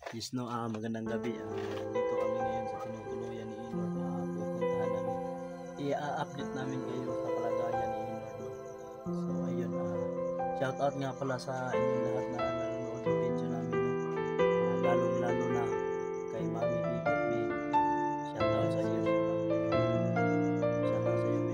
Yes, no, magandang gabi. Dito kami ngayon sa tinutuluyan ni Inor. Pupuntahan namin. I-update namin kayo sa kalagayan ni Inor. No? So, ayun. Shout out nga pala sa inyong lahat na nanonood ng video namin. No? Lalong-lalo na kay Mami Bibot B. Shout out sa iyo. Shout out sa iyo, B.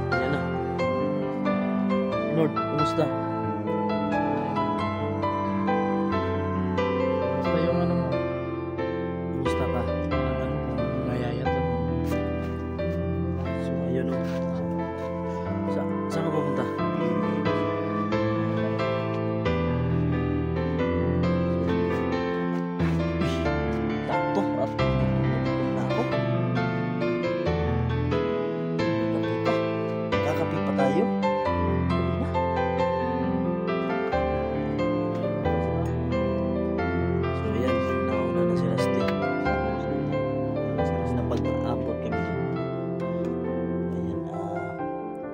Yan na. Lord, kumusta? Basta yung ano mo, Kumusta ka? mayaya to. So, ayun o. Saan ka pupunta? Takto at na ako. Kakapi pa tayo. So ayan, nauna na sila Steve. Napag-aabot kami. Ayan,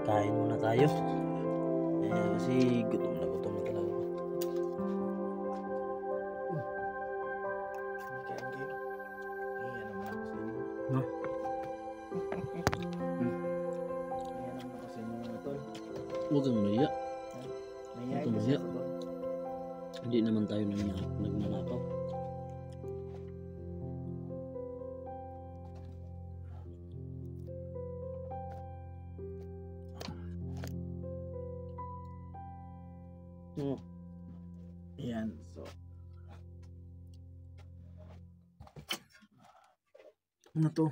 kain muna tayo. Kasi gutom na talaga. No? Huwag kang maya. Huwag kang maya. Hindi naman tayo nagnanakaw. Ayan, so Ano to?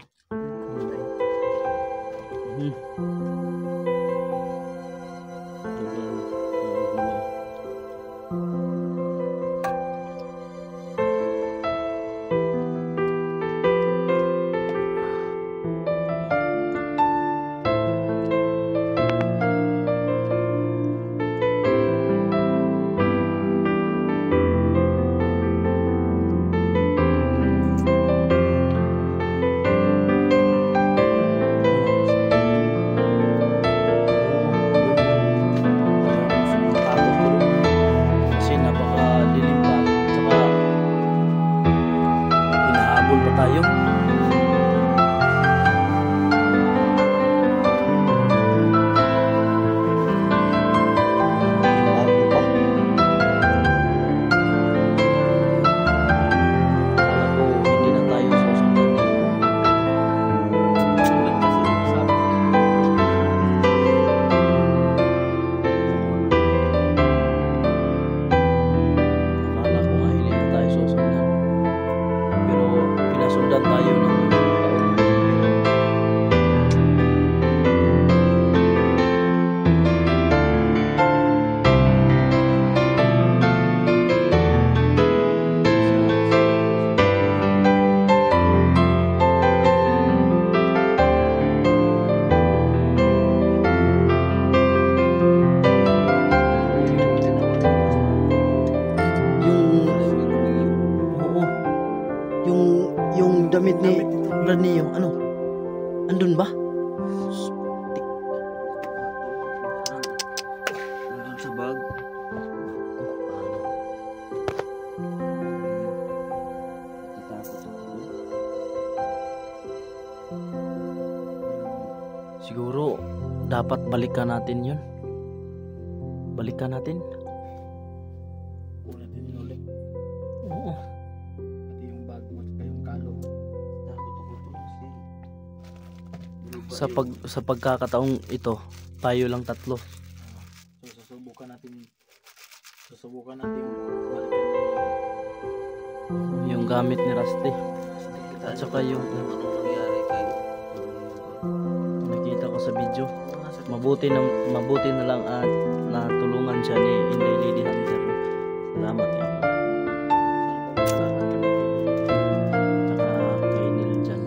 Kasi napakadilim pa. Tsaka hinahabol pa tayo. Bago pa. Akala ko hindi na tayo susundan eh. Akala ko nga hindi na tayo susundan. Pero pinasundan tayo ng yung damit ni Rani, yung ano? Andun ba? nandun sa bag. Siguro dapat balikan natin yun. Balikan natin. Una din ulit. Oo. Pati yung bag mo, tsaka yung kalong. Sa pagkakataong ito, tayo lang tatlo. So susubukan natin balikan Yung gamit ni Rusty. At saka yung anong nangyari kay nakita ko sa video. nasa mabuti na lang at natulungan siya ni Inday Lady Hunter. No? Salamat nga pala. Salamat kami. Tsaka kay Neil dyan.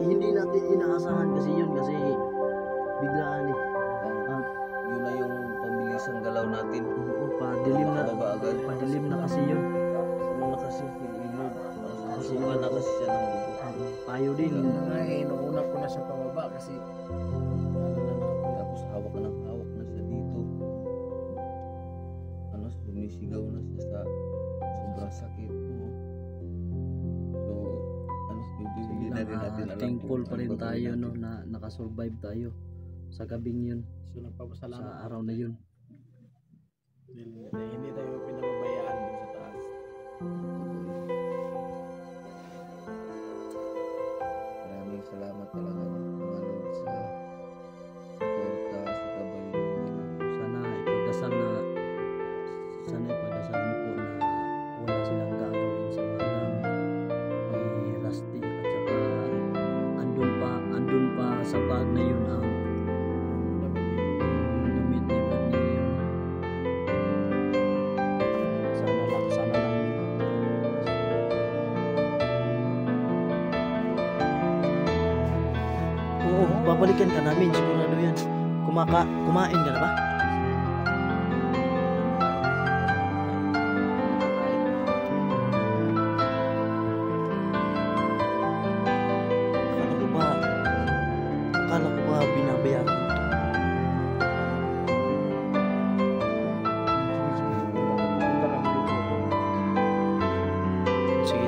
Hindi natin inaasahan kasi yun kasi biglaan eh. Yun na yung pabilisang galaw natin. Oo, padilim na. Nakababa agad. Padilim na kasi yun. Ano na kasi Inord? Susukan na kasi siya ng buko. Payo din. Yun na nga eh, inuuna ko na siya pababa kasi Tapos hawak na siya dito. Ano, sumisigaw na siya sa sobrang sakit. So, ano, hindi na rin natin alam. Thankful kung pa rin ano tayo gagawin no natin. na nakasurvive tayo sa gabing yun, so nagpapasalamat. sa araw na yun. Hindi tayo pinababayaan dun sa taas. Maraming salamat talaga Lord sa suporta, sa gabay niyo. Sana ipagdasal niyo po na wala silang gagawin sa mga gamit ni Rusty at saka andun pa sa bag na yun ang yung damit ni Brad niyo. Sana lang oo, babalikan ka namin sigurado yan. Kumain ka na ba? Akala ko ba binabayaran mo to? Sige.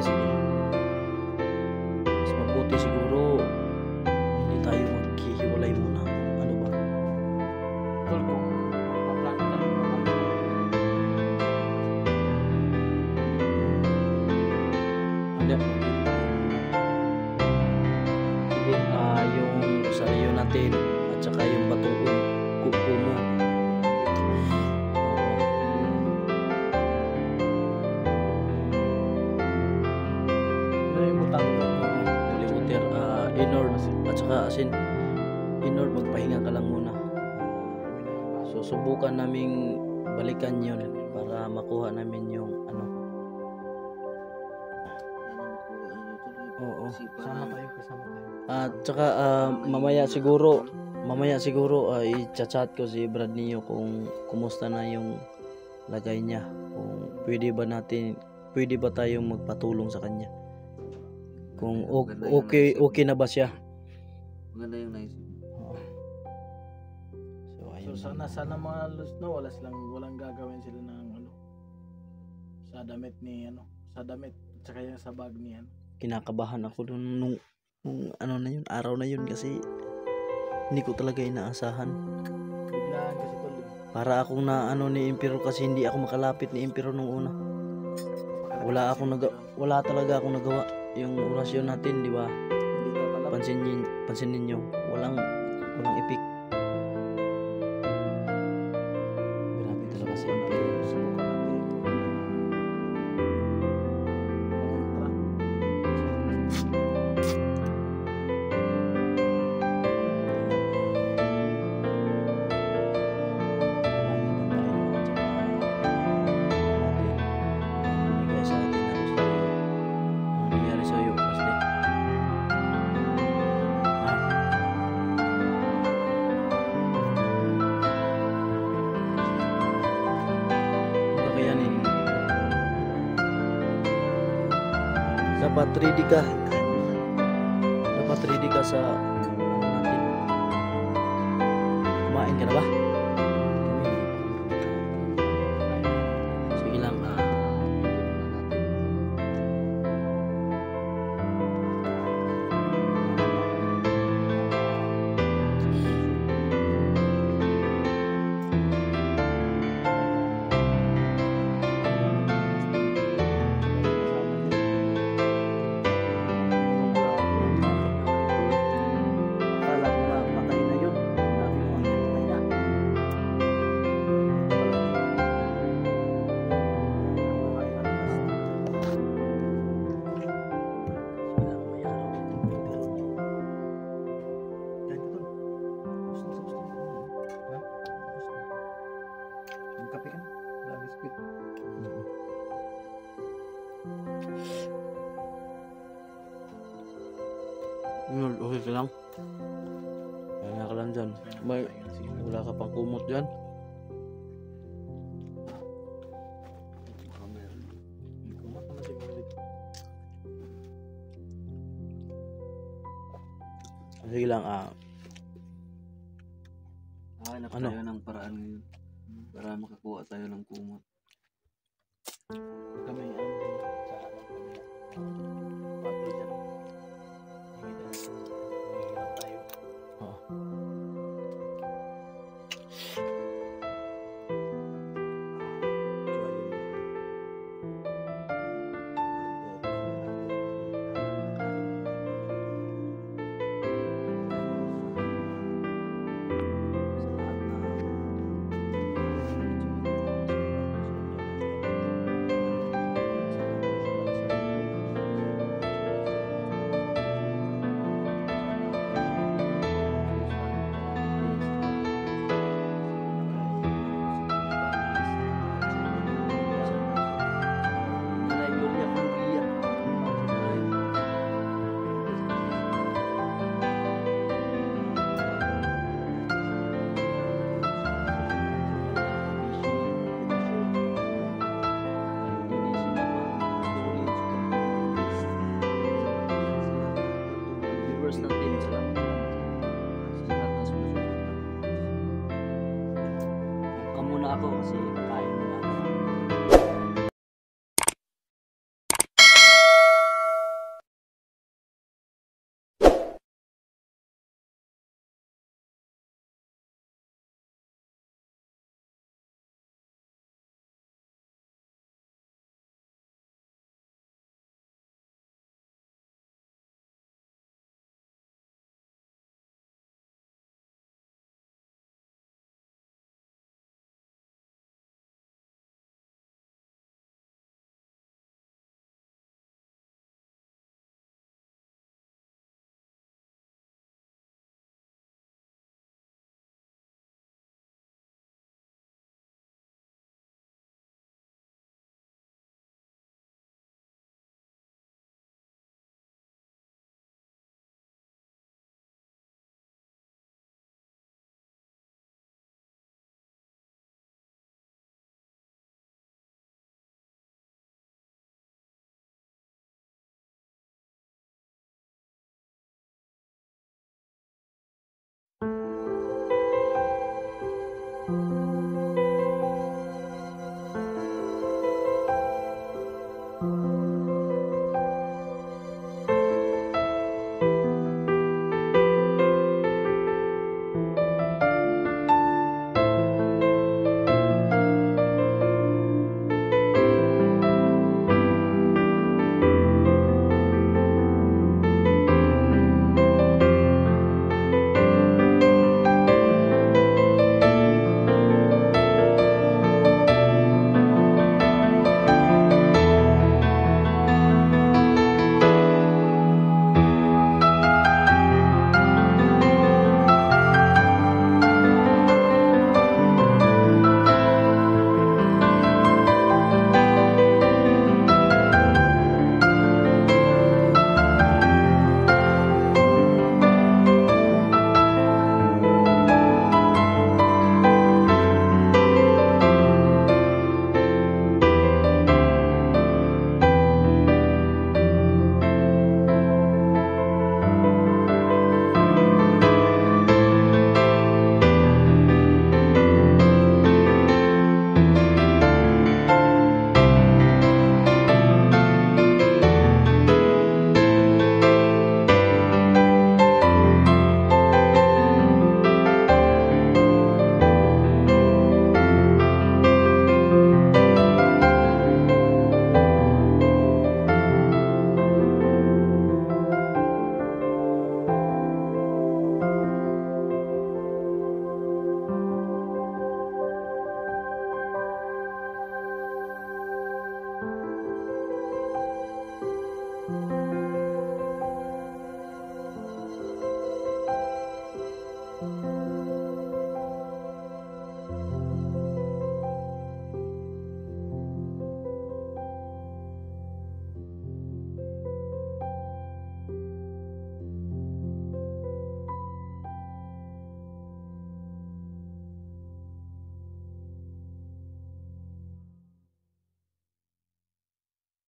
Mas mabuti siguro hindi tayo maghihiwalay muna. Ano ba? Tol, kung paplano tayo Hindi. Sige, yung sariyo natin at saka yung batong kuko mo. ano yung butang ko? Tulimuter, Inord at saka asin. Inord, magpahinga ka lang muna. So subukan naming balikan yun para makuha namin yung ano. Oo. Kasama tayo. At saka mamaya siguro i-chat ko si Brad niyo kung kumusta na yung lagay niya. Kung pwede ba tayong magpatulong sa kanya. Kung okay na ba siya. Maganda yung naisip. So So ayun. sana mga lods na walang gagawin sila ng ano sa damit sa damit tsaka yung sa bag ni Kinakabahan ako nung ano na yun, araw na yun kasi hindi ko talaga inaasahan. biglaan kasi tol. Para akong na ano ni Impero kasi hindi ako makalapit ni Impero nung una. Wala talaga akong nagawa. Yung orasyon natin, di ba? Hindi tatalab. Pansinin niyo, walang epic. Grabe talaga si Impero. Subukan natin. Dapat ready ka. Dapat ready ka sa ano natin. Kumain ka na ba? Sige lang. Akala ko na patay na yun. Sabi ko, ang patay na. Sila ang may araw. Pero, yan ito. Gusto. Ha? Ang kape ka na? Wala biskuit. Okay ka lang. Kaya ka lang dyan. May, wala ka pang kumot dyan. Kumat naman siguro dito. Sige lang. Hanap Ano? tayo ng paraan ngayon para makakuha tayo ng kumot. Kami ang sa ano kami. Pato dyan. Nakikita natin. Mahihirap tayo. Oo. So, ayun. Sa lahat Nanay Gloria Panglia. Viewers natin, salamat sa lahat ng sumusuporta. Kamuna ako kasi kain